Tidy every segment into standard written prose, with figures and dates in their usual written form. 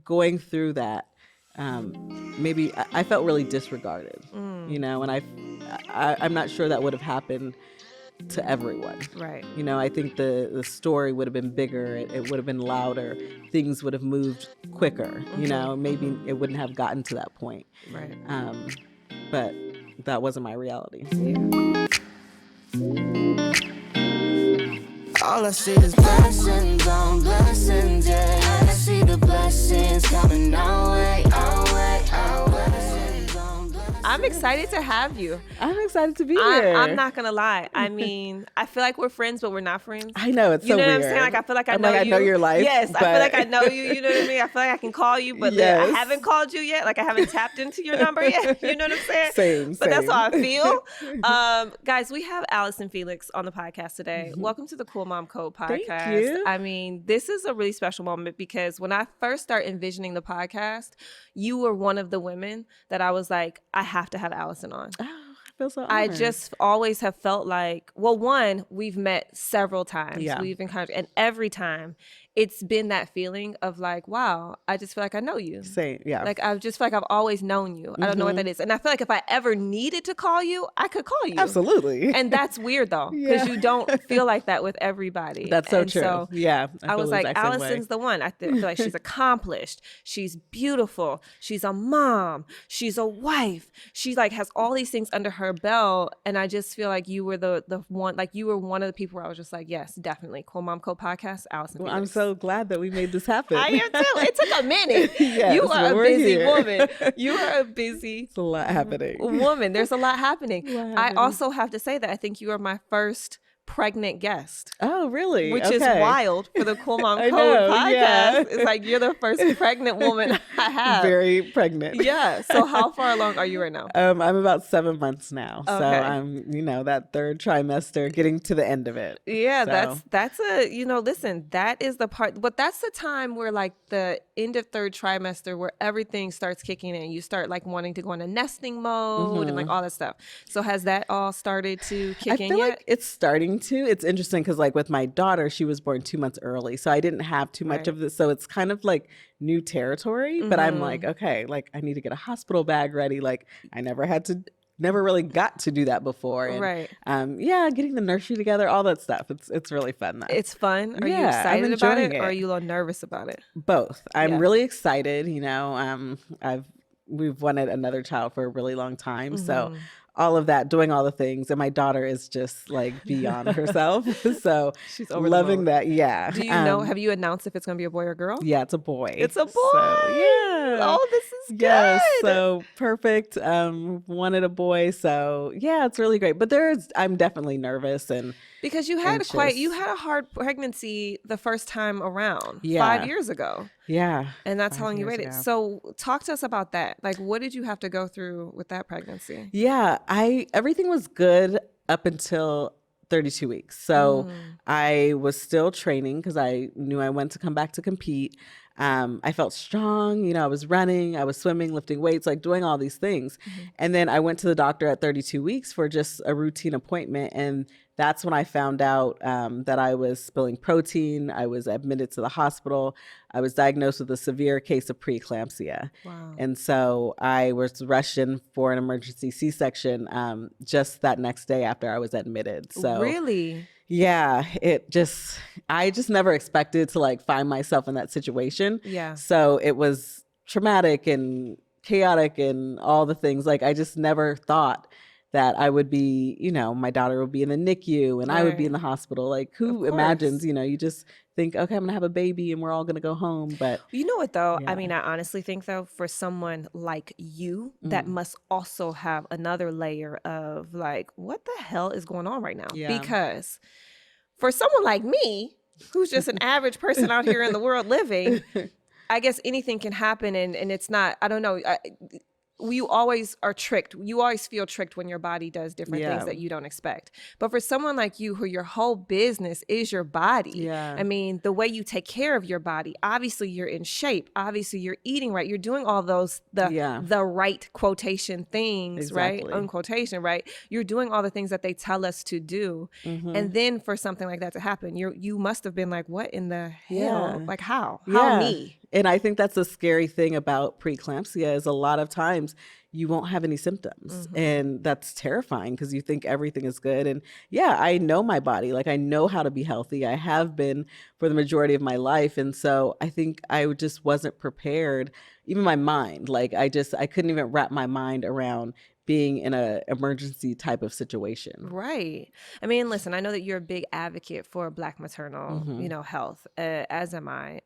going through that, maybe I felt really disregarded, and I'm not sure that would have happened to everyone. Right. I think the story would have been bigger. It would have been louder. Things would have moved quicker. Maybe it wouldn't have gotten to that point. Right. But that wasn't my reality. Yeah. All I see is blessings on blessings, yeah. I see the blessings coming our way, our way, our way. I'm excited to have you. I'm excited to be here. I'm not gonna lie. I mean, I feel like we're friends, but we're not friends. I know, it's so weird. You know what I'm saying? Like, I feel like I know you. I know your life. Yes, I feel like I know you. You know what I mean? I feel like I can call you, but yes. I haven't called you yet. Like, I haven't tapped into your number yet. You know what I'm saying? Same. But that's how I feel. Guys, we have Allyson Felix on the podcast today. Welcome to the Cool Mom Code podcast. Thank you. I mean, this is a really special moment because when I first started envisioning the podcast, you were one of the women that I was like, I have to have Allyson on. Oh, I feel so honored. I just always have felt like, well, one, we've met several times. Yeah. We've encountered, and every time it's been that feeling of like, wow, I just feel like I know you. Same, yeah. Like, I just feel like I've always known you. I don't know what that is. And I feel like if I ever needed to call you, I could call you. Absolutely. And that's weird though, because you don't feel like that with everybody. That's so and true. So yeah. I was like, Allison's the one. I feel like she's accomplished. She's beautiful. She's a mom. She's a wife. She like has all these things under her belt. And I just feel like you were the one, like you were one of the people where I was just like, yes, definitely. Cool Mom Code podcast, Allyson Felix. I'm so glad that we made this happen. I am too. It took a minute. Yes, you are a busy here. woman. You are a busy It's a lot happening. woman. There's a lot happening. Lot I happening. also have to say that I think you are my first pregnant guest. Oh, really? Which is wild for the Cool Mom I Code know, podcast. yeah. It's like you're the first pregnant woman I have. Very pregnant. Yeah. So how far along are you right now? I'm about 7 months now. So Okay. I'm, that third trimester, getting to the end of it. Yeah, So. that's a, listen, that is the part, but that's the time where like the end of third trimester where everything starts kicking in. You start like wanting to go into nesting mode and like all that stuff. So has that all started to kick I in feel yet? like it's starting to. It's interesting because like with my daughter, she was born 2 months early. So I didn't have too much Right. of this. So it's kind of like new territory. But I'm like, okay, like I need to get a hospital bag ready. Like I never really got to do that before. And, Right. Getting the nursery together, all that stuff. It's really fun though. It's fun. Are you Yeah, I'm excited about it, enjoying or are it. you a little nervous about it? Both. I'm Yeah. really excited. We've wanted another child for a really long time. So all of that, doing all the things. And my daughter is just like beyond herself. So She's over the loving moon. that. Yeah. Do you know, have you announced if it's going to be a boy or girl? Yeah, it's a boy. It's a boy. So, yeah. Oh, this is good. Yes, so perfect. Wanted a boy. So yeah, it's really great. But I'm definitely nervous and Because you had anxious. a hard pregnancy the first time around, Yeah. 5 years ago. yeah. And that's how 5 long you years waited. ago. So talk to us about that. Like, what did you have to go through with that pregnancy? Yeah, everything was good up until 32 weeks. So I was still training because I knew I wanted to come back to compete. I felt strong, I was running, I was swimming, lifting weights, like doing all these things. And then I went to the doctor at 32 weeks for just a routine appointment. And that's when I found out that I was spilling protein. I was admitted to the hospital. I was diagnosed with a severe case of preeclampsia. Wow. And so I was rushed in for an emergency C-section just that next day after I was admitted. So Really? yeah, I just never expected to like find myself in that situation. Yeah. So it was traumatic and chaotic and all the things. Like I just never thought that I would be, my daughter would be in the NICU and I would be in the hospital. Like who Of imagines, course. you just think, okay, I'm gonna have a baby and we're all gonna go home. But You know what, though? Yeah. I mean, I honestly think, though, for someone like you, that must also have another layer of like, what the hell is going on right now? Yeah. Because for someone like me, who's just an average person out here in the world living, I guess anything can happen. And it's not, I don't know. You always are tricked. You always feel tricked when your body does different Yeah. things that you don't expect. But for someone like you, who your whole business is your body, Yeah. I mean, the way you take care of your body, obviously you're in shape. Obviously you're eating right. You're doing all those, the right quotation things, Exactly. right? Unquotation, right? You're doing all the things that they tell us to do. And then for something like that to happen, you must have been like, what in the hell? Yeah. Like how? Yeah. How me? And I think that's a scary thing about preeclampsia is a lot of times you won't have any symptoms. And that's terrifying because you think everything is good. And yeah, I know my body. Like I know how to be healthy. I have been for the majority of my life. And so I think I just wasn't prepared, even my mind. Like I couldn't even wrap my mind around being in a emergency type of situation. Right. I mean, listen, I know that you're a big advocate for Black maternal, health, as am I.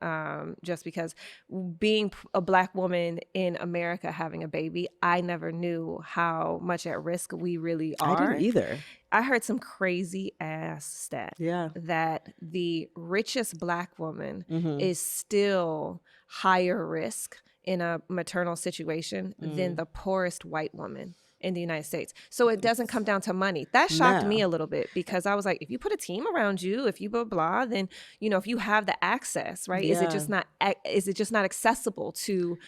Just because being a Black woman in America having a baby, I never knew how much at risk we really are. I didn't either. I heard some crazy ass stat that the richest Black woman is still higher risk in a maternal situation than the poorest white woman in the United States. So it doesn't come down to money. That shocked me a little bit because I was like, if you put a team around you, if you blah, blah, then, if you have the access, right? Is it just not accessible to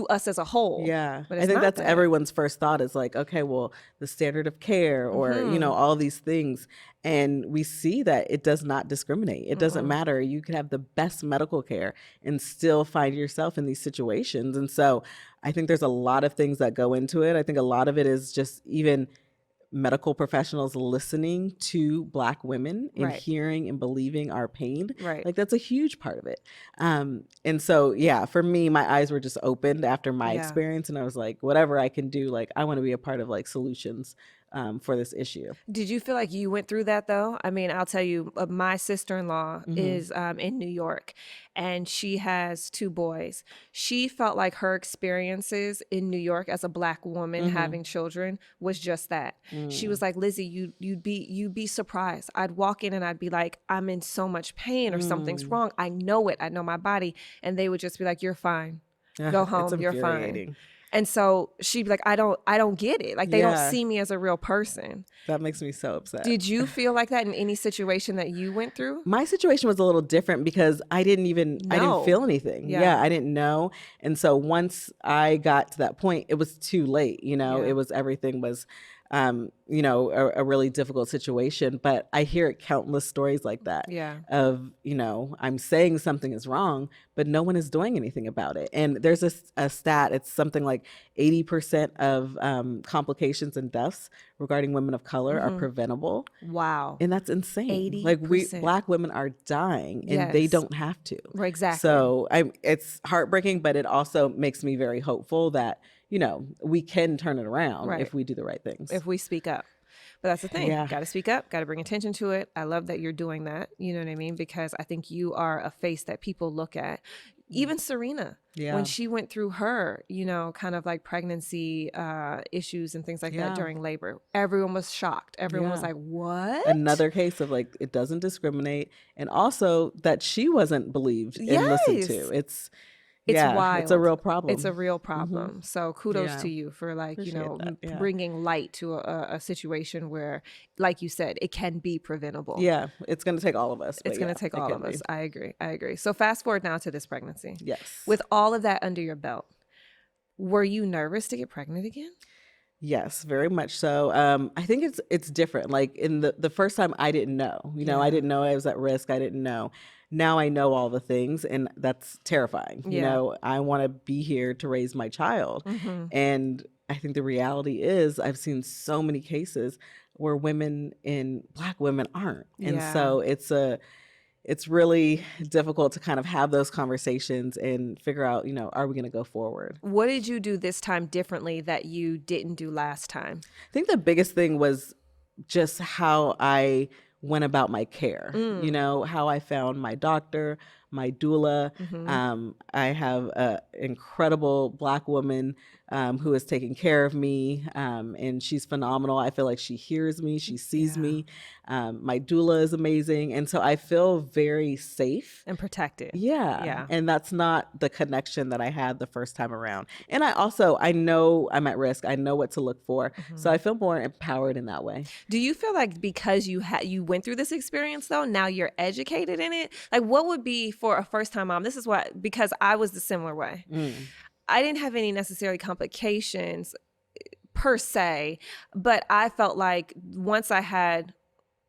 us as a whole? Yeah. But I think that's everyone's first thought is like, okay, well, the standard of care or, all these things. And we see that it does not discriminate. It doesn't matter. You could have the best medical care and still find yourself in these situations. And so I think there's a lot of things that go into it. I think a lot of it is just even medical professionals listening to Black women and hearing and believing our pain. Right. Like that's a huge part of it. And so, yeah, for me, my eyes were just opened after my experience. And I was like, whatever I can do, like I want to be a part of like solutions for this issue. Did you feel like you went through that though? I mean, I'll tell you, my sister-in-law is in New York and she has 2 boys. She felt like her experiences in New York as a Black woman having children was just that. She was like, Lizzy, you'd be surprised. I'd walk in and I'd be like, I'm in so much pain or something's wrong. I know it. I know my body. And they would just be like, you're fine. Go home. You're fine. And so she'd be like, I don't get it. Like they don't see me as a real person. That makes me so upset. Did you feel like that in any situation that you went through? My situation was a little different because I didn't feel anything. Yeah, I didn't know. And so once I got to that point, it was too late. Everything was a really difficult situation. But I hear countless stories like that. Yeah. Of, I'm saying something is wrong, but no one is doing anything about it. And there's a stat, it's something like 80% of complications and deaths regarding women of color are preventable. Wow. And that's insane. 80%. Like Black women are dying and they don't have to. Right, exactly. So it's heartbreaking, but it also makes me very hopeful that we can turn it around if we do the right things. If we speak up. But that's the thing. Got to speak up, got to bring attention to it. I love that you're doing that. You know what I mean? Because I think you are a face that people look at. Even Serena, when she went through her, kind of like pregnancy issues and things like that during labor, everyone was shocked. Everyone was like, what? Another case of like, it doesn't discriminate. And also that she wasn't believed and listened to. It's wild. It's a real problem. It's a real problem. So kudos to you for bringing light to a situation where, like you said, it can be preventable. Yeah, it's going to take all of us. It's going to take all of us. I agree. So fast forward now to this pregnancy. Yes. With all of that under your belt, were you nervous to get pregnant again? Yes, very much so. I think it's different. Like in the first time, I didn't know. I didn't know I was at risk. I didn't know. Now I know all the things, and that's terrifying. I want to be here to raise my child. And I think the reality is I've seen so many cases where Black women aren't. And so it's really difficult to kind of have those conversations and figure out, are we going to go forward? What did you do this time differently that you didn't do last time? I think the biggest thing was just how I went about my care, how I found my doctor, my doula. I have an incredible Black woman who is taking care of me, and she's phenomenal. I feel like she hears me, she sees me. My doula is amazing, and so I feel very safe and protected. Yeah, and that's not the connection that I had the first time around. And I know I'm at risk. I know what to look for, so I feel more empowered in that way. Do you feel like because you went through this experience though, now you're educated in it? Like, what would be for a first-time mom? This is because I was the similar way. I didn't have any necessarily complications per se, but I felt like once I had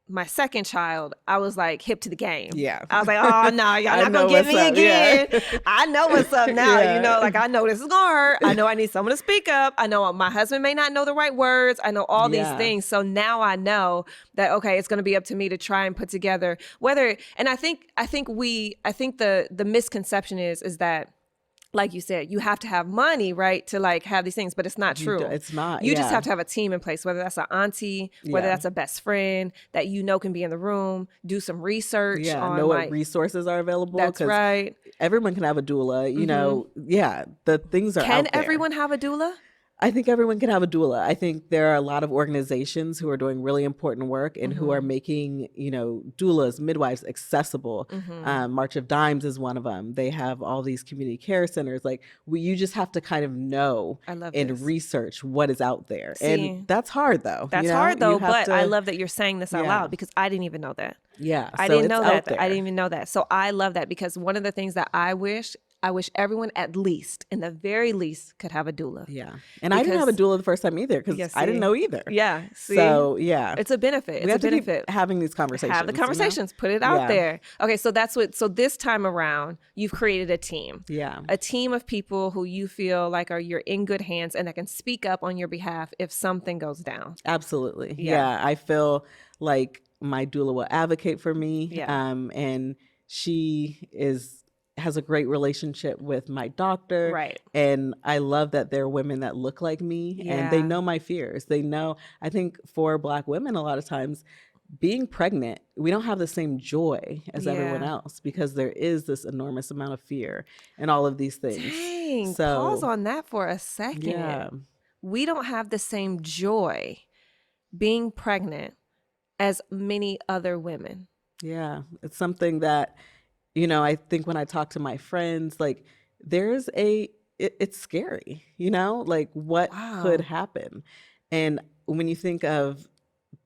my second child, I was like hip to the game. Yeah. I was like, oh no, y'all not gonna get me again. Yeah. I know what's up now. Yeah. You know, like I know this is gonna hurt. I know I need someone to speak up. I know my husband may not know the right words. I know all these things. So now I know that, okay, it's gonna be up to me to try and put together and I think the misconception is that, like you said, you have to have money, right, to like have these things, but it's not true. It's not. You just have to have a team in place, whether that's an auntie, whether that's a best friend that you know can be in the room, do some research. On know what resources are available. That's right. Everyone can have a doula, you know. Yeah, the things are out there. Can everyone have a doula? I think everyone can have a doula. I think there are a lot of organizations who are doing really important work and who are making, you know, doulas, midwives accessible. March of Dimes is one of them. They have all these community care centers. Like, you just have to kind of know and research what is out there. And that's hard, though. That's hard, though. But I love that you're saying this out loud, because I didn't even know that. Yeah. I didn't know that. I didn't even know that. So I love that, because one of the things that I wish everyone, at least, in the very least, could have a doula. Yeah. And I didn't have a doula the first time either, because I didn't know either. Yeah. See? So, yeah. It's a benefit. It's a benefit. Keep having these conversations. Have the conversations. You know? Put it out there. Okay, so so this time around, you've created a team. Yeah. A team of people who you feel like you're in good hands and that can speak up on your behalf if something goes down. Absolutely. Yeah. I feel like my doula will advocate for me. Yeah. And she has a great relationship with my doctor. Right. And I love that there are women that look like me and they know my fears. They know, I think for Black women, a lot of times being pregnant, we don't have the same joy as everyone else, because there is this enormous amount of fear and all of these things. Dang, pause on that for a second. Yeah. We don't have the same joy being pregnant as many other women. Yeah. It's something that, you know, I think when I talk to my friends, like it's scary, you know, like what could happen. And when you think of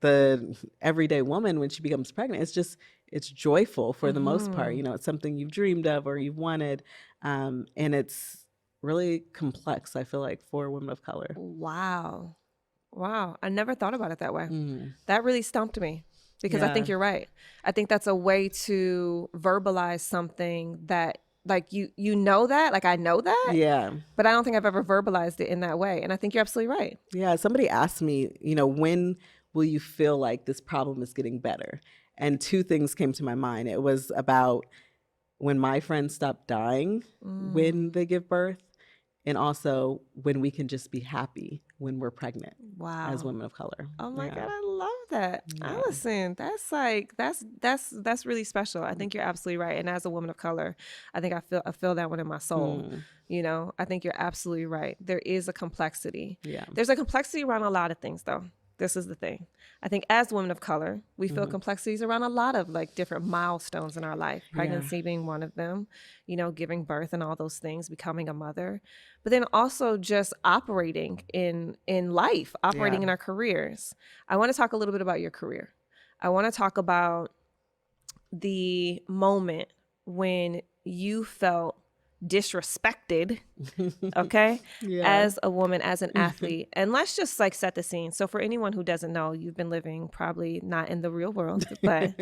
the everyday woman, when she becomes pregnant, it's joyful for the most part. You know, it's something you've dreamed of or you've wanted. And it's really complex, I feel like, for women of color. Wow. I never thought about it that way. That really stumped me. Because I think you're right. I think that's a way to verbalize something that, like, you know that, like I know that. Yeah. But I don't think I've ever verbalized it in that way. And I think you're absolutely right. Yeah. Somebody asked me, you know, when will you feel like this problem is getting better? And two things came to my mind. It was about when my friends stop dying when they give birth, and also when we can just be happy when we're pregnant as women of color. Oh my God, I love that. Allyson, that's really special. I think you're absolutely right. And as a woman of color, I think I feel that one in my soul. You know, I think you're absolutely right. There is a complexity. Yeah. There's a complexity around a lot of things, though. This is the thing. I think as women of color, we feel complexities around a lot of like different milestones in our life. Pregnancy being one of them, you know, giving birth and all those things, becoming a mother, but then also just operating in life, operating in our careers. I want to talk a little bit about your career. I want to talk about the moment when you felt disrespected, okay, as a woman, as an athlete. And let's just like set the scene. So for anyone who doesn't know, you've been living probably not in the real world, but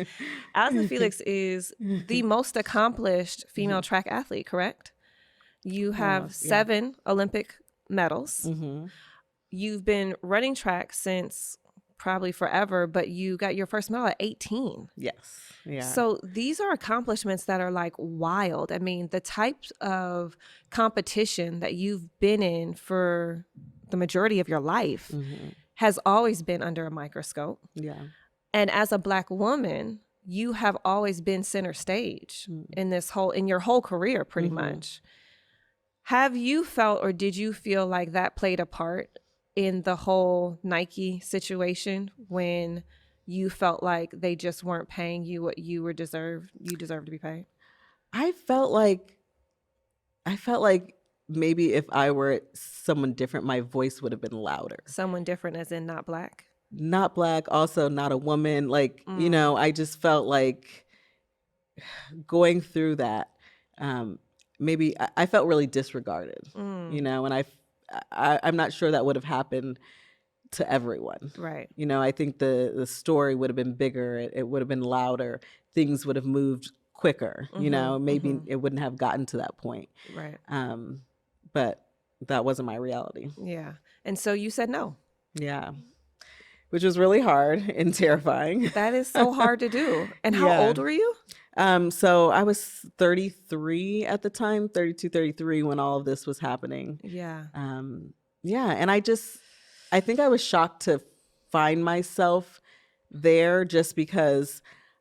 Allyson Felix is the most accomplished female track athlete, correct? You have 7 Olympic medals. You've been running track since probably forever, but you got your first medal at 18. Yes. Yeah. So these are accomplishments that are like wild. I mean, the types of competition that you've been in for the majority of your life has always been under a microscope. Yeah. And as a Black woman, you have always been center stage in your whole career, pretty much. Have you felt, or did you feel like that played a part in the whole Nike situation when you felt like they just weren't paying you what you deserved to be paid? I felt like maybe if I were someone different, my voice would have been louder. Someone different as in not Black? Not Black, also not a woman. Like, you know, I just felt like going through that, maybe I felt really disregarded, you know, and I'm not sure that would have happened to everyone. Right. You know, I think the story would have been bigger. It would have been louder. Things would have moved quicker. You know, maybe it wouldn't have gotten to that point. Right. But that wasn't my reality. Yeah. And so you said no. Yeah. Which was really hard and terrifying. That is so hard to do. And how old were you? So I was 33 at the time, 32, 33 when all of this was happening. Yeah. Yeah. And I think I was shocked to find myself there just because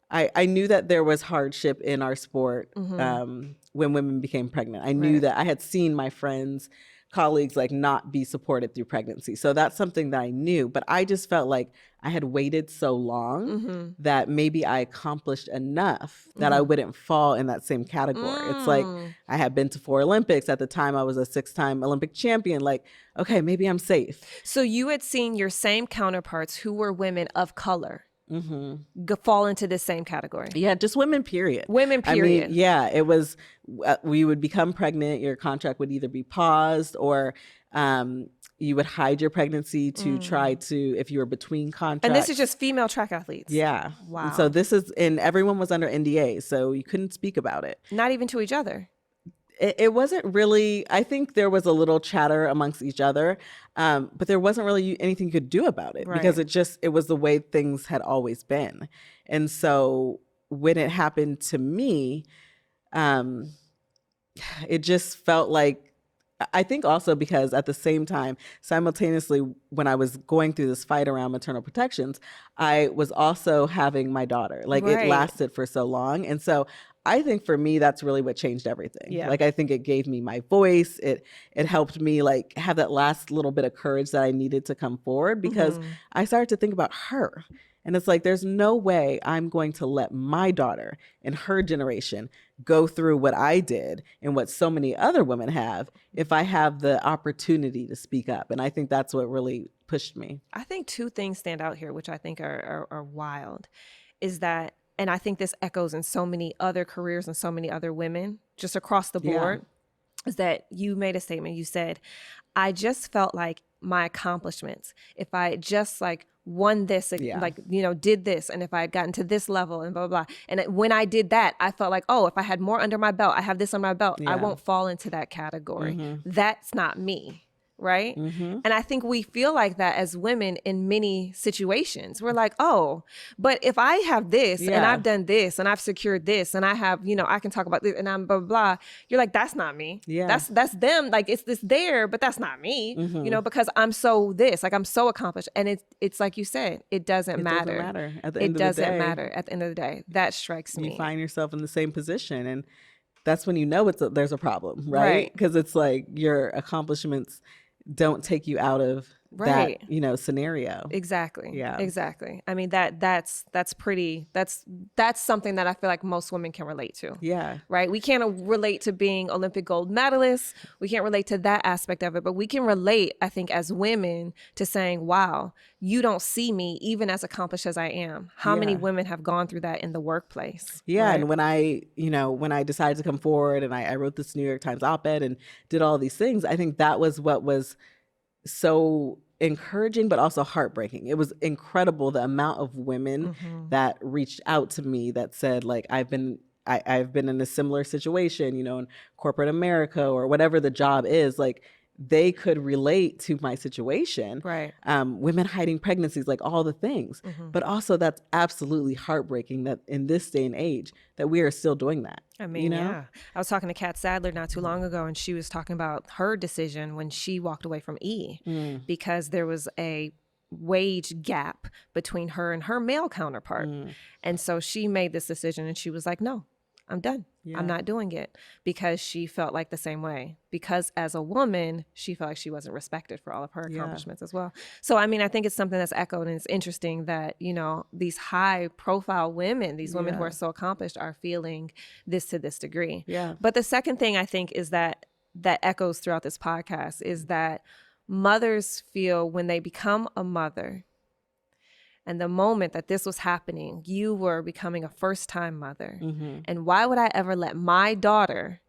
I knew that there was hardship in our sport when women became pregnant. I knew that I had seen my friends, colleagues like not be supported through pregnancy. So that's something that I knew, but I just felt like I had waited so long that maybe I accomplished enough that I wouldn't fall in that same category. It's like I had been to 4 Olympics. At the time I was a 6-time Olympic champion. Like, okay, maybe I'm safe. So you had seen your same counterparts who were women of color fall into this same category. Yeah, just women, period. Women, period. I mean, yeah, it was, we would become pregnant, your contract would either be paused or you would hide your pregnancy to try to, if you were between contracts. And this is just female track athletes. Yeah. Wow. And so and everyone was under NDA, so you couldn't speak about it. Not even to each other. It wasn't really, I think there was a little chatter amongst each other, but there wasn't really anything you could do about it because it was the way things had always been. And so when it happened to me, it just felt like, I think also because at the same time, simultaneously, when I was going through this fight around maternal protections, I was also having my daughter. Like it lasted for so long. And so I think for me, that's really what changed everything. Yeah. Like I think it gave me my voice. It helped me like have that last little bit of courage that I needed to come forward because I started to think about her. And it's like, there's no way I'm going to let my daughter and her generation go through what I did and what so many other women have if I have the opportunity to speak up. And I think that's what really pushed me. I think 2 things stand out here, which I think are wild, is that, and I think this echoes in so many other careers and so many other women just across the board, is that you made a statement. You said, I just felt like my accomplishments, if I just like won this, like, you know, did this, and if I had gotten to this level and blah, blah, blah. And when I did that, I felt like, oh, if I had more under my belt, I have this on my belt, I won't fall into that category. That's not me. Right. And I think we feel like that as women in many situations. We're like, oh, but if I have this and I've done this and I've secured this and I have, you know, I can talk about this and I'm blah, blah, blah. You're like, that's not me. Yeah. That's them. Like it's this there, but that's not me, you know, because I'm so this, like I'm so accomplished. And it's like you said, it doesn't matter. It doesn't matter at the end of the day. It doesn't matter at the end of the day. That strikes me. You find yourself in the same position. And that's when you know there's a problem, right? Because it's like your accomplishments don't take you out of that, you know, scenario. Exactly. Yeah. Exactly. I mean, that's something that I feel like most women can relate to. Yeah. Right. We can't relate to being Olympic gold medalists. We can't relate to that aspect of it, but we can relate, I think, as women to saying, wow, you don't see me even as accomplished as I am. How many women have gone through that in the workplace? Yeah. Right? And when I decided to come forward and I wrote this New York Times op-ed and did all these things, I think that was what was so encouraging, but also heartbreaking. It was incredible the amount of women that reached out to me that said, like, I've been in a similar situation, you know, in corporate America or whatever the job is, like they could relate to my situation. Right. Women hiding pregnancies, like all the things. But also that's absolutely heartbreaking that in this day and age that we are still doing that. I mean, you know? yeah. I was talking to Kat Sadler not too long ago, and she was talking about her decision when she walked away from E because there was a wage gap between her and her male counterpart. And so she made this decision and she was like, no, I'm done. I'm not doing it, because she felt like the same way, because as a woman, she felt like she wasn't respected for all of her accomplishments as well. So, I mean, I think it's something that's echoed, and it's interesting that, you know, these high profile women, these women who are so accomplished are feeling this to this degree. Yeah. But the second thing I think is that echoes throughout this podcast is that mothers feel when they become a mother, and the moment that this was happening, you were becoming a first-time mother. And why would I ever let my daughter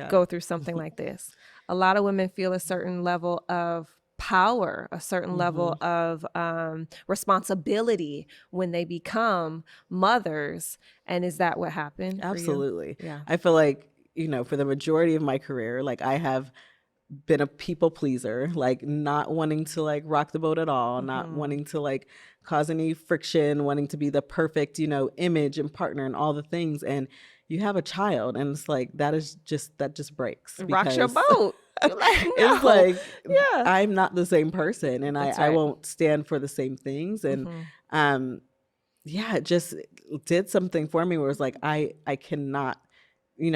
go through something like this? A lot of women feel a certain level of power, a certain level of responsibility when they become mothers. And is that what happened? Absolutely. For you? Yeah. I feel like, for the majority of my career, like I have been a people pleaser, like not wanting to like rock the boat at all, not wanting to like cause any friction, wanting to be the perfect, image and partner and all the things. And you have a child and it's like, that just breaks. Rocks your because boat. You're like, no. It's like, yeah, I'm not the same person and That's I right. won't stand for the same things. And, it just did something for me where it's like, I cannot,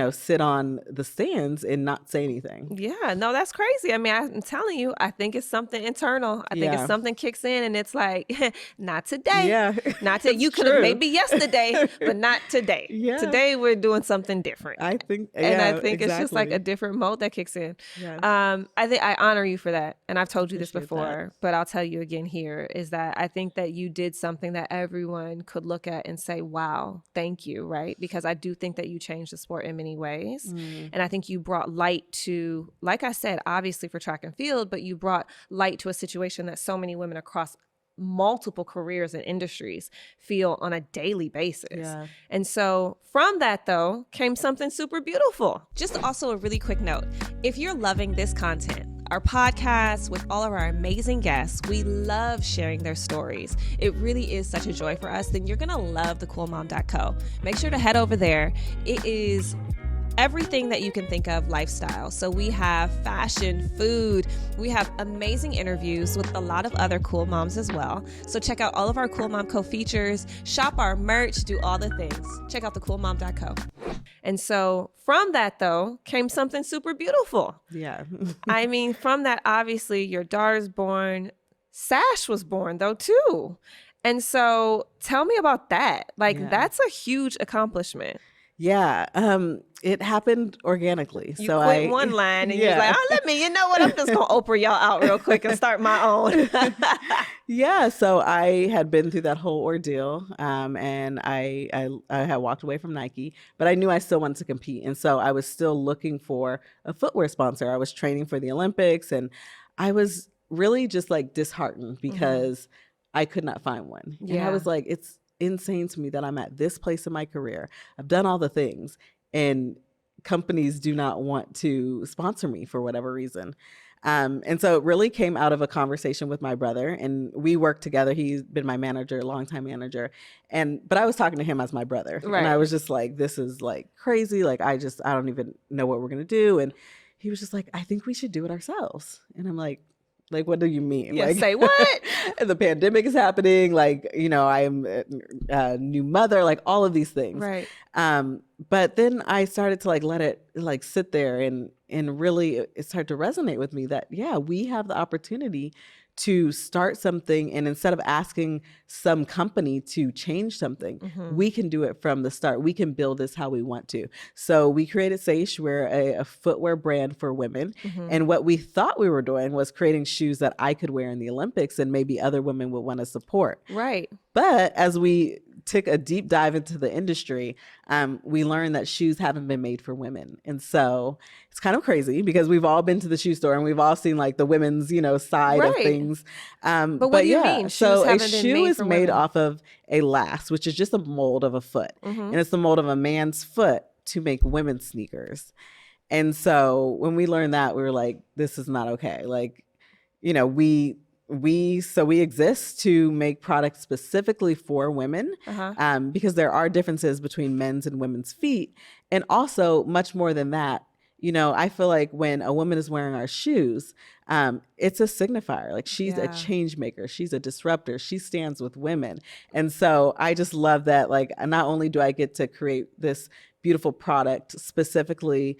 sit on the stands and not say anything. Yeah, no, that's crazy. I mean, I'm telling you, I think it's something internal. I think it's something kicks in and it's like, not today. Yeah. Not today. You could have maybe yesterday, but not today. Yeah. Today we're doing something different. I think It's just like a different mode that kicks in. Yes. I think I honor you for that. And I've told you this Appreciate before, but I'll tell you again here is that I think that you did something that everyone could look at and say, wow, thank you, right? Because I do think that you changed the sport in many ways. And I think you brought light to, like I said, obviously for track and field, but you brought light to a situation that so many women across multiple careers and industries feel on a daily basis. Yeah. And so from that, though, came something super beautiful. Just also a really quick note. If you're loving this content, our podcast with all of our amazing guests, we love sharing their stories. It really is such a joy for us. Then you're going to love thecoolmom.co. Make sure to head over there. It is everything that you can think of lifestyle. So we have fashion, food, we have amazing interviews with a lot of other cool moms as well. So check out all of our Cool Mom Co features, shop our merch, do all the things. Check out thecoolmom.co. And so from that, though, came something super beautiful. Yeah. I mean, from that, obviously, your daughter's born. Saysh was born, though, too. And so tell me about that. Like, that's a huge accomplishment. Yeah. It happened organically. You so quit one line and you're like, you know what? I'm just going to Oprah y'all out real quick and start my own. Yeah. So I had been through that whole ordeal. And I had walked away from Nike, but I knew I still wanted to compete. And so I was still looking for a footwear sponsor. I was training for the Olympics and I was really just like disheartened because I could not find one. And I was like, it's insane to me that I'm at this place in my career. I've done all the things and companies do not want to sponsor me for whatever reason. And so it really came out of a conversation with my brother and we worked together. He's been my manager, longtime manager. But I was talking to him as my brother. Right. And I was just like, this is like crazy. Like, I don't even know what we're going to do. And he was just like, I think we should do it ourselves. And I'm like, what do you mean? Yeah, like, say what? The pandemic is happening. Like, I am a new mother, like all of these things. Right. But then I started to like let it like sit there and really it started to resonate with me that, yeah, we have the opportunity to start something. And instead of asking some company to change something, we can do it from the start. We can build this how we want to. So we created Saysh. We're a footwear brand for women. And what we thought we were doing was creating shoes that I could wear in the Olympics and maybe other women would want to support. Right. But as we took a deep dive into the industry, we learned that shoes haven't been made for women. And so it's kind of crazy because we've all been to the shoe store and we've all seen like the women's, side of things. But what do you mean? So shoes a haven't been shoe made is for made women? off of a last, which is just a mold of a foot. And it's the mold of a man's foot to make women's sneakers. And so when we learned that, we were like, this is not okay. Like, we exist to make products specifically for women because there are differences between men's and women's feet. And also much more than that, I feel like when a woman is wearing our shoes, it's a signifier. Like she's a change maker. She's a disruptor. She stands with women. And so I just love that. Like, not only do I get to create this beautiful product specifically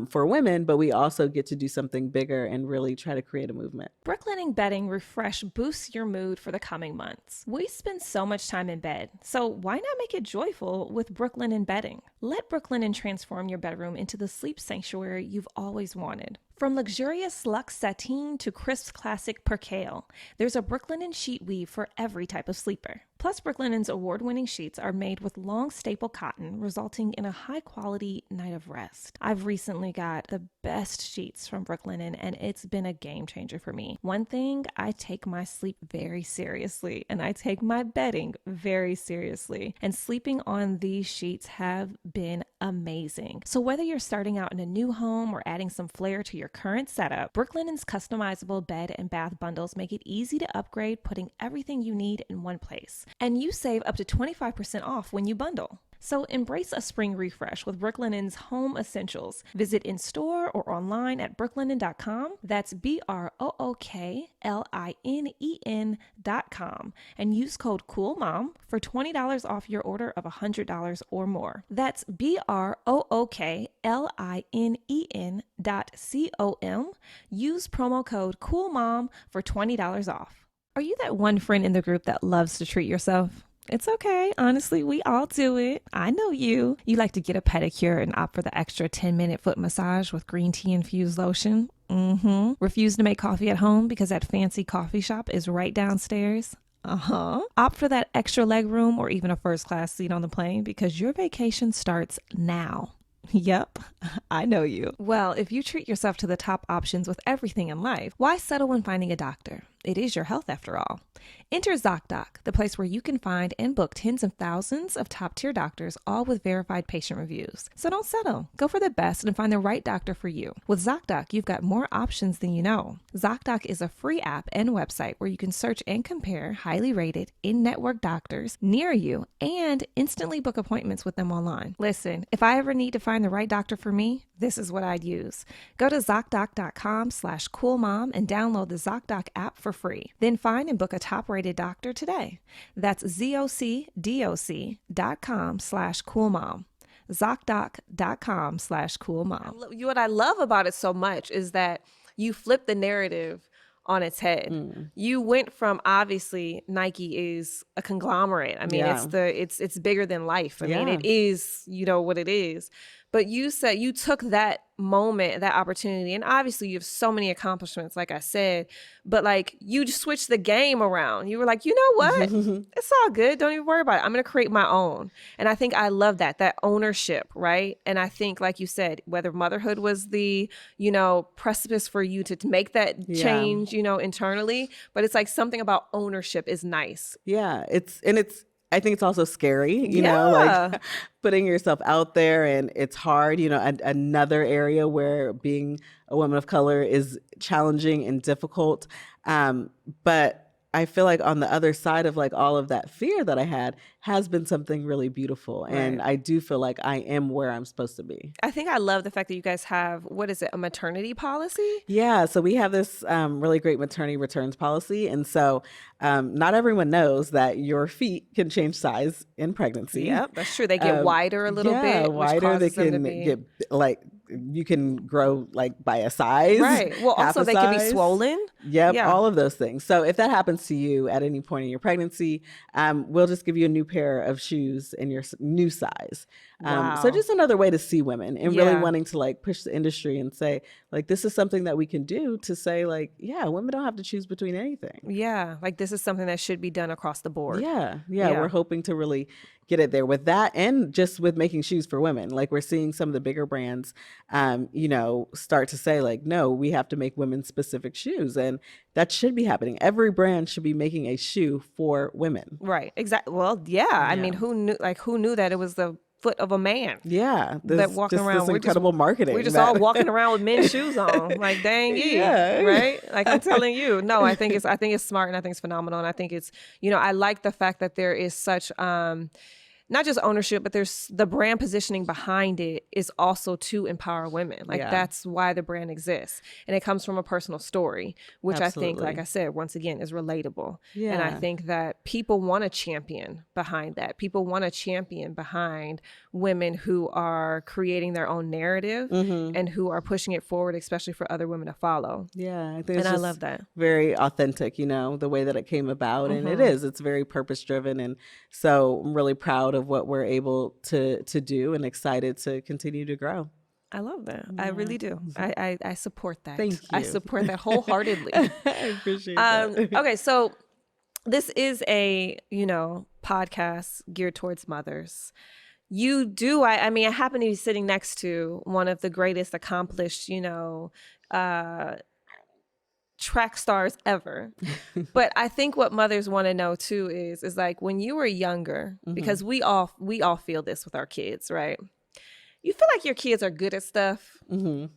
for women, but we also get to do something bigger and really try to create a movement. Brooklinen Bedding Refresh boosts your mood for the coming months. We spend so much time in bed, so why not make it joyful with Brooklinen Bedding? Let Brooklinen transform your bedroom into the sleep sanctuary you've always wanted. From luxurious luxe sateen to crisp classic percale, there's a Brooklinen sheet weave for every type of sleeper. Plus, Brooklinen's award-winning sheets are made with long staple cotton, resulting in a high-quality night of rest. I've recently got the best sheets from Brooklinen, and it's been a game changer for me. One thing, I take my sleep very seriously, and I take my bedding very seriously. And sleeping on these sheets have been amazing. So whether you're starting out in a new home or adding some flair to your current setup, Brooklinen's customizable bed and bath bundles make it easy to upgrade, putting everything you need in one place. And you save up to 25% off when you bundle. So embrace a spring refresh with Brooklinen's home essentials. Visit in-store or online at brooklinen.com. That's BROOKLINEN.com. And use code COOLMOM for $20 off your order of $100 or more. That's BROOKLINEN.com. Use promo code COOLMOM for $20 off. Are you that one friend in the group that loves to treat yourself? It's okay. Honestly, we all do it. I know you. You like to get a pedicure and opt for the extra 10-minute foot massage with green tea infused lotion. Refuse to make coffee at home because that fancy coffee shop is right downstairs. Opt for that extra leg room or even a first class seat on the plane because your vacation starts now. Yep, I know you. Well, if you treat yourself to the top options with everything in life, why settle when finding a doctor? It is your health after all. Enter ZocDoc, the place where you can find and book tens of thousands of top-tier doctors, all with verified patient reviews. So don't settle. Go for the best and find the right doctor for you. With ZocDoc, you've got more options than you know. ZocDoc is a free app and website where you can search and compare highly rated in-network doctors near you and instantly book appointments with them online. Listen, if I ever need to find the right doctor for me, this is what I'd use. Go to ZocDoc.com/coolmom and download the ZocDoc app for free. Then find and book a top-rated doctor today. That's ZocDoc.com/coolmom. ZocDoc.com/coolmom. What I love about it so much is that you flip the narrative on its head. You went from, obviously Nike is a conglomerate. I mean, it's bigger than life. I mean, it is, what it is. But you said you took that moment, that opportunity, and obviously you have so many accomplishments, like I said, but like you just switched the game around. You were like, you know what? It's all good. Don't even worry about it. I'm going to create my own. And I think I love that ownership, right? And I think, like you said, whether motherhood was the, precipice for you to make that change, internally, but it's like something about ownership is nice. Yeah. I think it's also scary, you know, like putting yourself out there, and it's hard, another area where being a woman of color is challenging and difficult. But I feel like on the other side of like all of that fear that I had has been something really beautiful. Right. And I do feel like I am where I'm supposed to be. I think I love the fact that you guys have, a maternity policy? Yeah. So we have this really great maternity returns policy. And so not everyone knows that your feet can change size in pregnancy. Yep, that's true. They get wider a little bit. Wider. They can get like, you can grow like by a size. Right. Well, also they can be swollen. Yep. Yeah. All of those things. So if that happens to you at any point in your pregnancy, we'll just give you a new pair of shoes in your new size. So just another way to see women and really wanting to like push the industry and say like, this is something that we can do to say like, women don't have to choose between anything. Yeah. Like this is something that should be done across the board. Yeah. We're hoping to really get it there with that, and just with making shoes for women. Like we're seeing some of the bigger brands, start to say like, no, we have to make women specific shoes. And that should be happening. Every brand should be making a shoe for women. Right. Exactly. Well, I mean, who knew that it was the foot of a man? Yeah. That walking around. This incredible marketing. We're just all walking around with men's shoes on. Like, dang it. Right? Like I'm telling you. No, I think it's smart, and I think it's phenomenal. And I think it's, I like the fact that there is such not just ownership, but there's the brand positioning behind it is also to empower women. Like that's why the brand exists. And it comes from a personal story, which I think, like I said, once again, is relatable. Yeah. And I think that people want a champion behind that. People want a champion behind women who are creating their own narrative and who are pushing it forward, especially for other women to follow. Yeah. I think I love that. Very authentic, the way that it came about. And it's very purpose driven. And so I'm really proud of what we're able to do and excited to continue to grow. I love that. Yeah. I really do. I support that. Thank you. I support that wholeheartedly. I appreciate that. Okay, so this is a, podcast geared towards mothers. You do, I mean, I happen to be sitting next to one of the greatest accomplished, track stars ever. But I think what mothers want to know too is like when you were younger, because we all feel this with our kids, right? You feel like your kids are good at stuff. You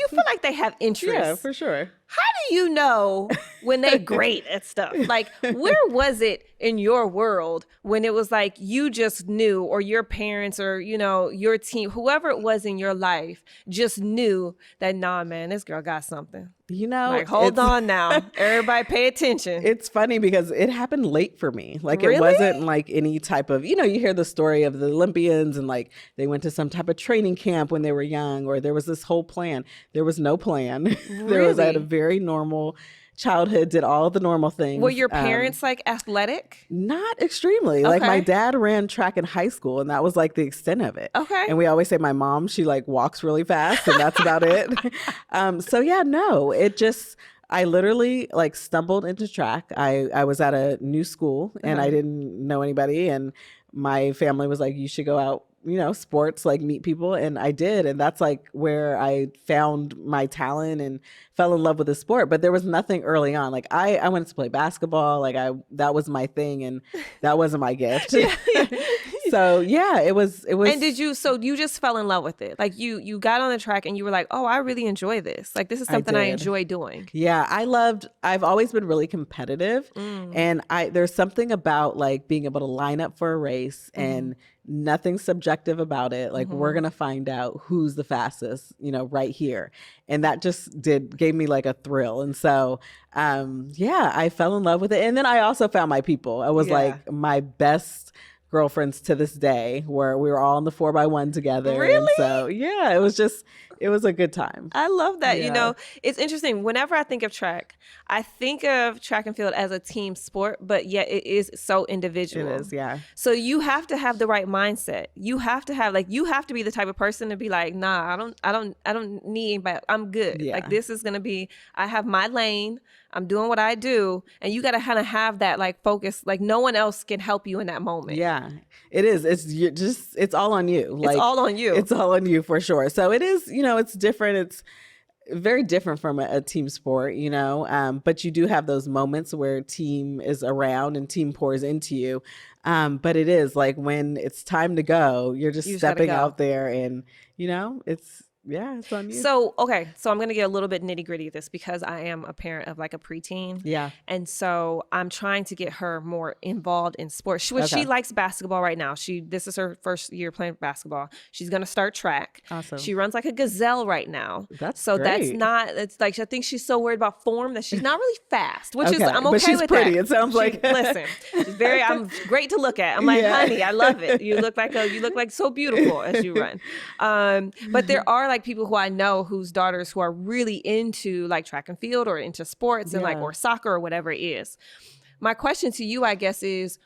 feel like they have interest. Yeah, for sure. How do you know when they're great at stuff? Like, where was it in your world when it was like you just knew, or your parents, or, your team, whoever it was in your life just knew that, nah, man, this girl got something. Like, hold on now. Everybody pay attention. It's funny because it happened late for me. Like, Really? it wasn't like any type of, you hear the story of the Olympians and like they went to some type of training camp when they were young, or there was this whole plan. There was no plan. I had a very normal childhood, did all the normal things. Were your parents like athletic? Not extremely. Like my dad ran track in high school and that was like the extent of it. Okay. And we always say my mom, she like walks really fast and that's about it. So yeah, no, I literally like stumbled into track. I was at a new school and I didn't know anybody, and my family was like, you should go out, sports, like meet people. And I did. And that's like where I found my talent and fell in love with the sport. But there was nothing early on. Like I wanted to play basketball. Like that was my thing and that wasn't my gift. So yeah, it was. And so you just fell in love with it. Like you got on the track and you were like, oh, I really enjoy this. Like this is something I enjoy doing. Yeah. I've always been really competitive. And there's something about like being able to line up for a race and nothing subjective about it. Like we're going to find out who's the fastest, right here. And that just gave me like a thrill. And so, I fell in love with it. And then I also found my people. I was like my best girlfriends to this day, where we were all in the 4x1 together. Really? And so yeah, it was a good time. I love that. Yeah. It's interesting. Whenever I think of track, I think of track and field as a team sport, but yet it is so individual. It is, yeah. So you have to have the right mindset. You have to be the type of person to be like, nah, I don't need anybody. I'm good. Yeah. Like this is going to be, I have my lane. I'm doing what I do. And you got to kind of have that like focus, like no one else can help you in that moment. Yeah, it is. It's all on you. Like, it's all on you. It's all on you for sure. So it is, it's different. It's very different from a team sport, but you do have those moments where team is around and team pours into you. But it is like when it's time to go, you're just stepping out there and, it's on you. So, okay. So I'm going to get a little bit nitty gritty of this because I am a parent of like a preteen. Yeah. And so I'm trying to get her more involved in sports. She likes basketball right now. This is her first year playing basketball. She's going to start track. Awesome. She runs like a gazelle right now. That's so great. It's like, I think she's so worried about form that she's not really fast, which is, I'm okay but she's with pretty. that. It sounds like. Listen, she's I'm great to look at. I'm like, honey, I love it. You look like so beautiful as you run. But there are like people who I know whose daughters who are really into like track and field or into sports and or soccer or whatever it is. My question to you, I guess, is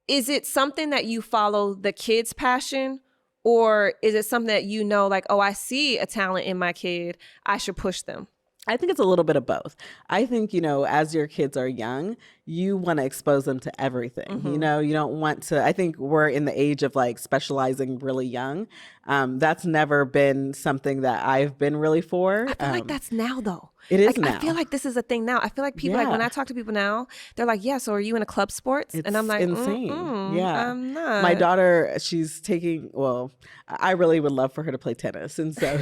it something that you follow the kids' passion, or is it something that like, oh, I see a talent in my kid, I should push them? I think it's a little bit of both. I think, as your kids are young, you want to expose them to everything. You don't want to, I think we're in the age of like specializing really young. That's never been something that I've been really for. I feel like that's now though. It is now. I feel like this is a thing now. I feel like people, like when I talk to people now, they're like, yeah, so are you in a club sports? It's and I'm like, insane. Yeah. I'm not. My daughter, she's I really would love for her to play tennis. And so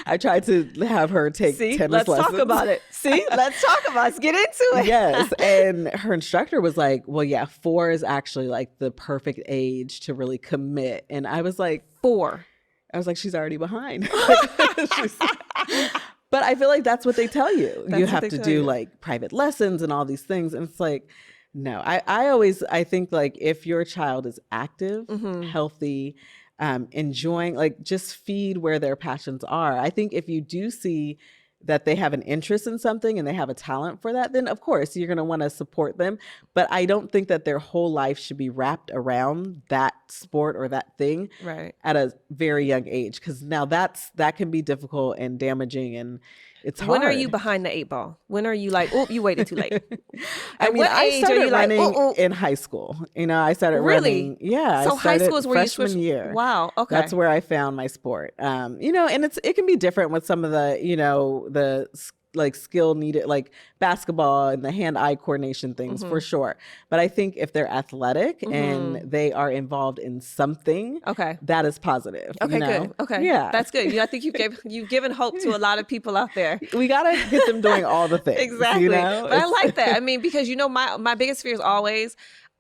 I tried to have her take tennis let's lessons. Talk about it. Let's talk about it. Let's get into it. Yes. And her instructor was like, well, yeah, 4 is actually like the perfect age to really commit. And I was like, 4. I was like, she's already behind. But I feel like that's what they tell you. You have to do like private lessons and all these things. And it's like, no, I think like if your child is active, healthy, enjoying, like just feed where their passions are. I think if you do see that they have an interest in something and they have a talent for that, then of course you're going to want to support them. But I don't think that their whole life should be wrapped around that sport or that thing at a very young age. Because now that can be difficult and damaging. And it's hard. When are you behind the 8 ball? When are you like, oh, you waited too late? I mean, I started running like, in high school. You know, I started Really? running. Yeah. So I high started school is where you freshman switched. year. Wow. Okay. That's where I found my sport. You know, and it can be different with some of the, you know, the like skill needed, like basketball and the hand-eye coordination things for sure. But I think if they're athletic and they are involved in something, that is positive. Okay, you know? good. Okay. Yeah. That's good. I think you've given hope to a lot of people out there. We got to get them doing all the things. Exactly. You know? But I like that. I mean, because you know, my biggest fear is always,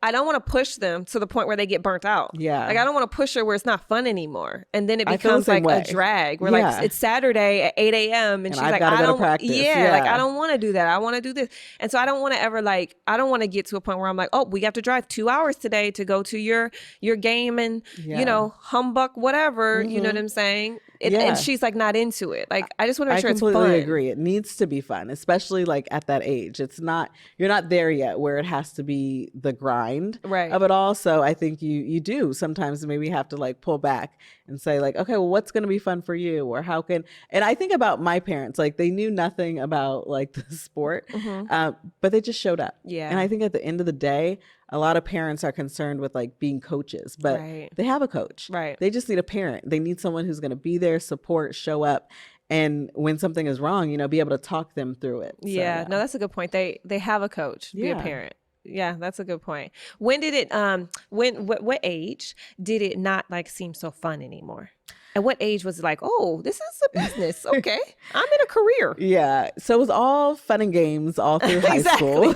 I don't want to push them to the point where they get burnt out. Yeah. Like I don't want to push her where it's not fun anymore. And then it I feel the becomes same like way. a drag. We're Yeah. like, it's Saturday at 8 a.m. And she's I've like, gotta I go to don't, practice. yeah, like Yeah. I don't want to do that. I want to do this. And so I don't want to ever like, I don't want to get to a point where I'm like, oh, we have to drive 2 hours today to go to your game and, you know, humbug, whatever, you know what I'm saying? And she's like not into it. Like, I just want to make sure it's fun. I completely agree. It needs to be fun, especially like at that age. You're not there yet where it has to be the grind of it all. So I think you do sometimes maybe have to like pull back and say like, okay, well, what's going to be fun for you? Or and I think about my parents, like they knew nothing about like the sport, but they just showed up. Yeah. And I think at the end of the day, a lot of parents are concerned with like being coaches, but they have a coach. Right. They just need a parent. They need someone who's going to be there, support, show up. And when something is wrong, you know, be able to talk them through it. Yeah. No, that's a good point. They have a coach, be a parent. Yeah, that's a good point. When did it, what age did it not like seem so fun anymore? At what age was it like, oh, this is a business. Okay. I'm in a career. Yeah. So it was all fun and games all through high school.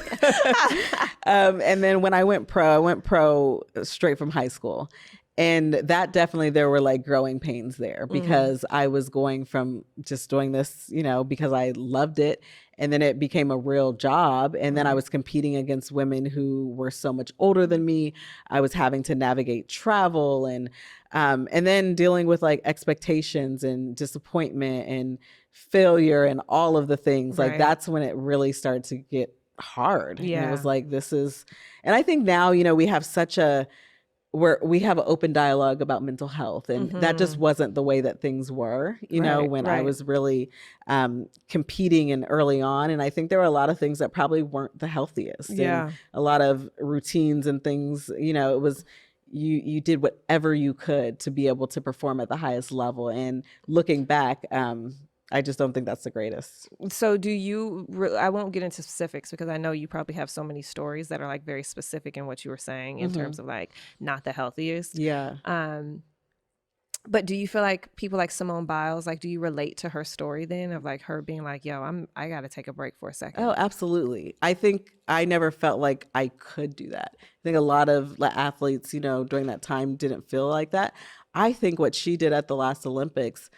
And then when I went pro straight from high school. And that definitely, there were like growing pains there because I was going from just doing this, you know, because I loved it. And then it became a real job. And then I was competing against women who were so much older than me. I was having to navigate travel and then dealing with like expectations and disappointment and failure and all of the things. Like that's when it really started to get hard. Yeah. And it was like, and I think now, you know, we have we have an open dialogue about mental health, and that just wasn't the way that things were, you know, when I was really competing and early on. And I think there were a lot of things that probably weren't the healthiest. Yeah. And a lot of routines and things, you know, it was, you did whatever you could to be able to perform at the highest level. And looking back, I just don't think that's the greatest. So I won't get into specifics because I know you probably have so many stories that are like very specific in what you were saying in terms of like not the healthiest. Yeah. But do you feel like people like Simone Biles, like, do you relate to her story then of like her being like, yo, I got to take a break for a second? Oh, absolutely. I think I never felt like I could do that. I think a lot of athletes, you know, during that time didn't feel like that. I think what she did at the last Olympics,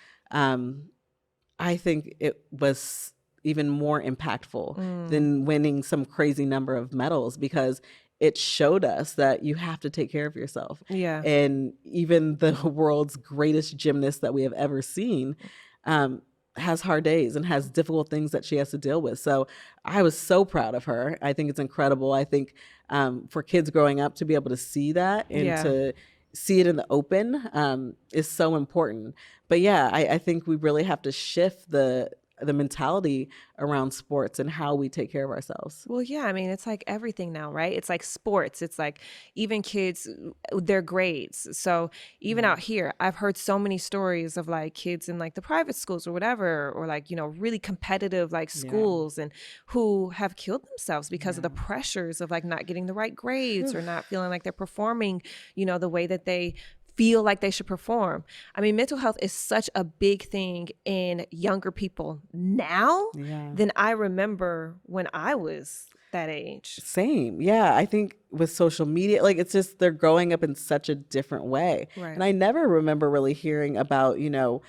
I think it was even more impactful than winning some crazy number of medals because it showed us that you have to take care of yourself. Yeah. And even the world's greatest gymnast that we have ever seen has hard days and has difficult things that she has to deal with. So I was so proud of her. I think it's incredible. I think for kids growing up to be able to see that and to see it in the open is so important. But yeah, I think we really have to shift the mentality around sports and how we take care of ourselves. Well, yeah, I mean, it's like everything now, right? It's like sports. It's like even kids, their grades. So even out here, I've heard so many stories of like kids in like the private schools or whatever, or like, you know, really competitive like schools and who have killed themselves because of the pressures of like not getting the right grades or not feeling like they're performing, you know, the way that they feel like they should perform. I mean, mental health is such a big thing in younger people now than I remember when I was that age. Same. Yeah. I think with social media, like it's just, they're growing up in such a different way. Right. And I never remember really hearing about, you know,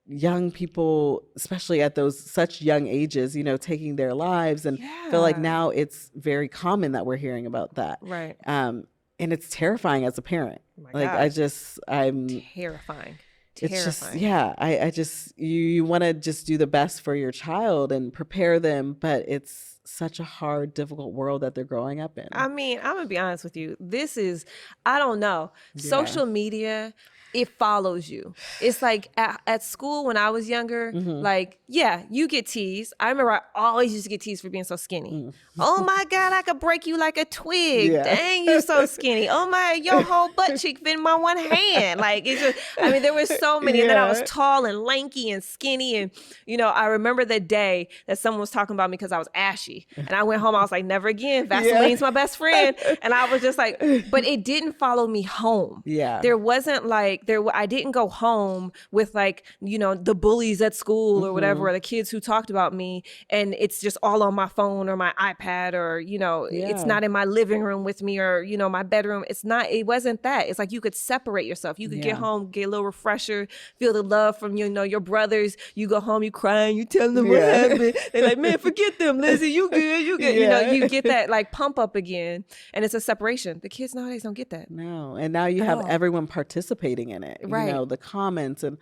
young people, especially at those such young ages, you know, taking their lives. And feel like now it's very common that we're hearing about that. Right. And it's terrifying as a parent. My gosh. I'm terrifying. It's just, I just, you want to just do the best for your child and prepare them, but it's such a hard, difficult world that they're growing up in. I mean, I'm gonna be honest with you. This is, I don't know, social media. it follows you. It's like at school when I was younger, like, yeah, you get teased. I remember I always used to get teased for being so skinny. Oh my God, I could break you like a twig. Yeah. Dang, you so skinny. Oh my, your whole butt cheek fit in my one hand. Like, it's just, I mean, there was so many. And then I was tall and lanky and skinny. And, you know, I remember the day that someone was talking about me because I was ashy. And I went home, I was like, never again. Vaseline's my best friend. And I was just like, but it didn't follow me home. Yeah. There wasn't like, I didn't go home with like, you know, the bullies at school or whatever, or the kids who talked about me. And it's just all on my phone or my iPad, or, you know, it's not in my living room with me, or, you know, my bedroom. It wasn't that. It's like you could separate yourself. You could get home, get a little refresher, feel the love from, you know, your brothers. You go home, you crying, you telling them what happened. They're like, man, forget them, Lizzy. You good, you good. You know, you get that like pump up again. And it's a separation. The kids nowadays don't get that. No. And now you have everyone participating in it. Right. You know, the comments and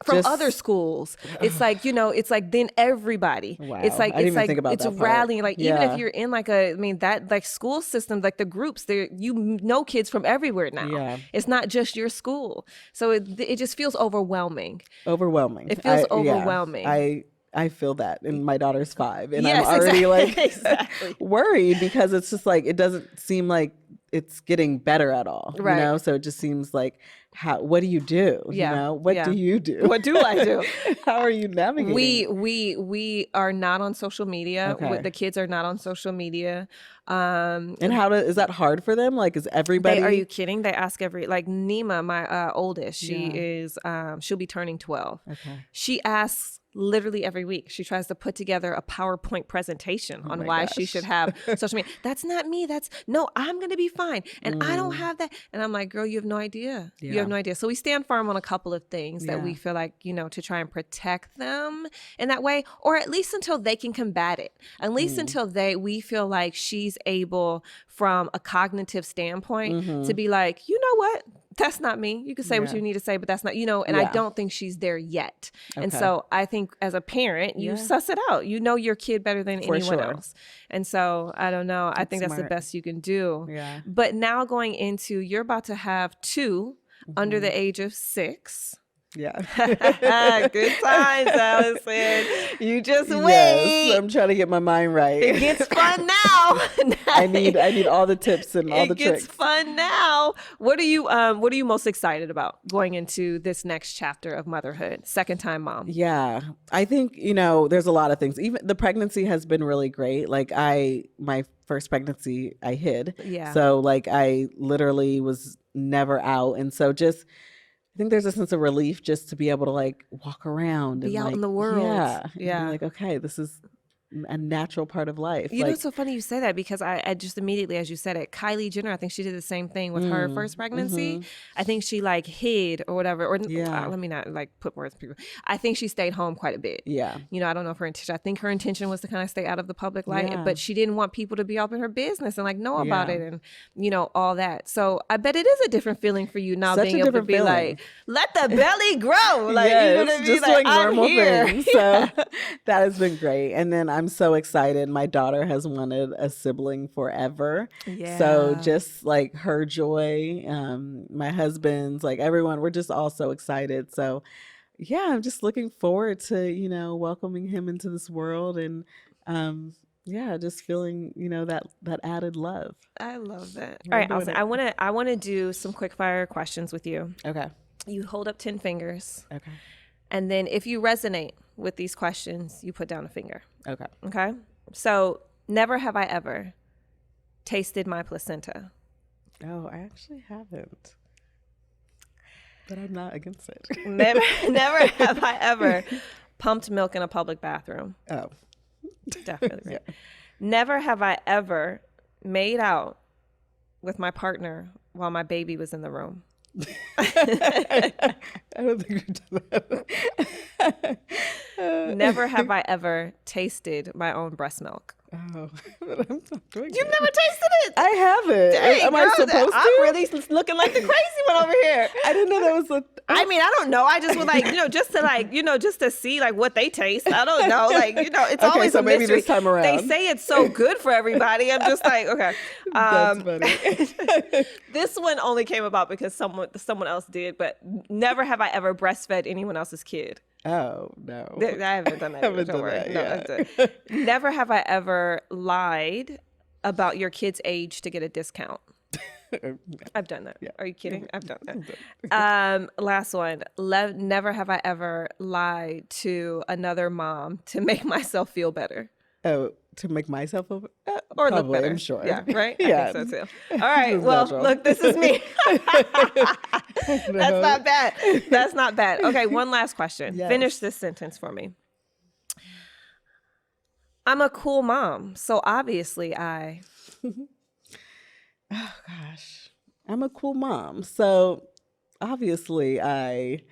from other schools. It's like, you know, it's like then everybody. Wow. It's like, I didn't even think about it's that part. rallying. Like even if you're in like that like school system, like the groups there, you know, kids from everywhere now. Yeah. It's not just your school. So it just feels overwhelming. Overwhelming. It feels overwhelming. I feel that, and my daughter's 5, and Yes, I'm already exactly. like worried because it's just like it doesn't seem like it's getting better at all, Right. you know? So it just seems like, what do you do? Yeah. You know, what do you do? What do I do? How are you navigating? We are not on social media. Okay. The kids are not on social media. And is that hard for them? Like, is everybody? Are you kidding? They ask like Nima, my oldest, she is, she'll be turning 12. Okay. She asks literally every week. She tries to put together a PowerPoint presentation on why she should have social media. That's not me. No, I'm going to be fine. And I don't have that. And I'm like, girl, you have no idea. You have no idea. So we stand firm on a couple of things that we feel like, you know, to try and protect them in that way, or at least until they can combat it. At least until we feel like she's able from a cognitive standpoint to be like, you know what? That's not me. You can say what you need to say, but that's not, you know, and I don't think she's there yet. Okay. And so I think as a parent, you suss it out. You know your kid better than anyone else. And so I don't know. I think that's the best you can do. Yeah. But now going into, you're about to have 2 under the age of 6. Yeah. Good times, Allyson. You just wait. Yes, I'm trying to get my mind right. It gets fun now. I need all the tips and all the tricks. It gets fun now. What are you most excited about going into this next chapter of motherhood? Second time mom. Yeah. I think, you know, there's a lot of things. Even the pregnancy has been really great. Like my first pregnancy, I hid. Yeah. So like I literally was never out. And so I think there's a sense of relief just to be able to like walk around be and out in the world. Yeah. Be like, okay, this is a natural part of life. You know, it's so funny you say that because I just immediately, as you said it, Kylie Jenner, I think she did the same thing with her first pregnancy. I think she like hid or whatever, or let me not like put words in people. I think she stayed home quite a bit. Yeah. You know, I don't know if her intention, I think her intention was to kind of stay out of the public light, but she didn't want people to be up in her business and like know about it and, you know, all that. So I bet it is a different feeling for you now being able to be like, let the belly grow. Like, yes, you know what I mean? Just like, doing normal things. So that has been great. And then I'm so excited. My daughter has wanted a sibling forever. Yeah. So just like her joy, my husband's, like everyone, we're just all so excited. So yeah, I'm just looking forward to, you know, welcoming him into this world and just feeling, you know, that added love. I love that. All right, Allyson, I want to do some quick fire questions with you. Okay. You hold up 10 fingers. Okay. And then if you resonate with these questions, you put down a finger. Okay. Okay. So, never have I ever tasted my placenta. Oh, I actually haven't. But I'm not against it. Never have I ever pumped milk in a public bathroom. Oh. Definitely. Yeah. Never have I ever made out with my partner while my baby was in the room. I don't think we've done that. Never have I ever tasted my own breast milk. Oh, but I'm not doing You've it. never tasted it? I haven't. Dang, Am I girl, supposed to? I'm really looking like the crazy one over here. I didn't know that was a. I mean, I don't know. I just would like, just to see like what they taste. I don't know. Like, it's Okay, always so a maybe mystery. this time around. They say it's so good for everybody. I'm just like, okay. That's funny. This one only came about because someone else did, but never have I ever breastfed anyone else's kid. Oh no. I haven't done that. Haven't Don't done worry. that, No, yeah. that's it. Never have I ever lied about your kid's age to get a discount. I've done that. Yeah. Are you kidding? I've done that. Last one. Never have I ever lied to another mom to make myself feel better. Oh, to make myself over? Or probably, look better. I'm sure. Yeah, right? Yeah. I think so too. All right. This is Well, natural. look, this is me. That's No. not bad. That's not bad. Okay, one last question. Yes. Finish this sentence for me. I'm a cool mom, so obviously I... Oh gosh, I'm a cool mom. So obviously I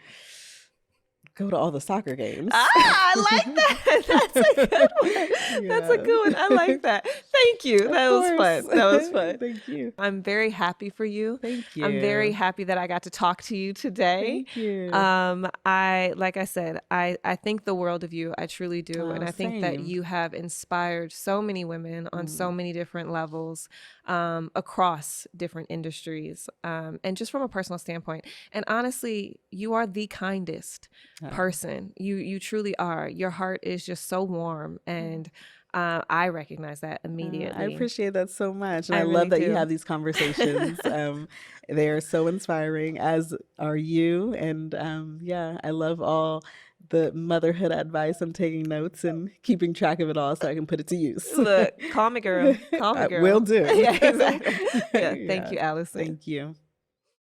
go to all the soccer games. I like that. That's a good one. That's a good one. I like that. Thank you. That was fun. That was fun. Thank you. I'm very happy for you. Thank you. I'm very happy that I got to talk to you today. Thank you. Like I said, I think the world of you. I truly do. Oh, and I think that same. you have inspired so many women on so many different levels, across different industries, and just from a personal standpoint. And honestly, you are the kindest person. You truly are. Your heart is just so warm, and I recognize that immediately. I appreciate that so much. And I I really love that do. you have these conversations. They are so inspiring, as are you. And I love all the motherhood advice. I'm taking notes and keeping track of it all so I can put it to use. Look, call me girl. Call me I girl. will do. Yeah, exactly. Yeah, thank Yeah. you, Allyson. Thank you.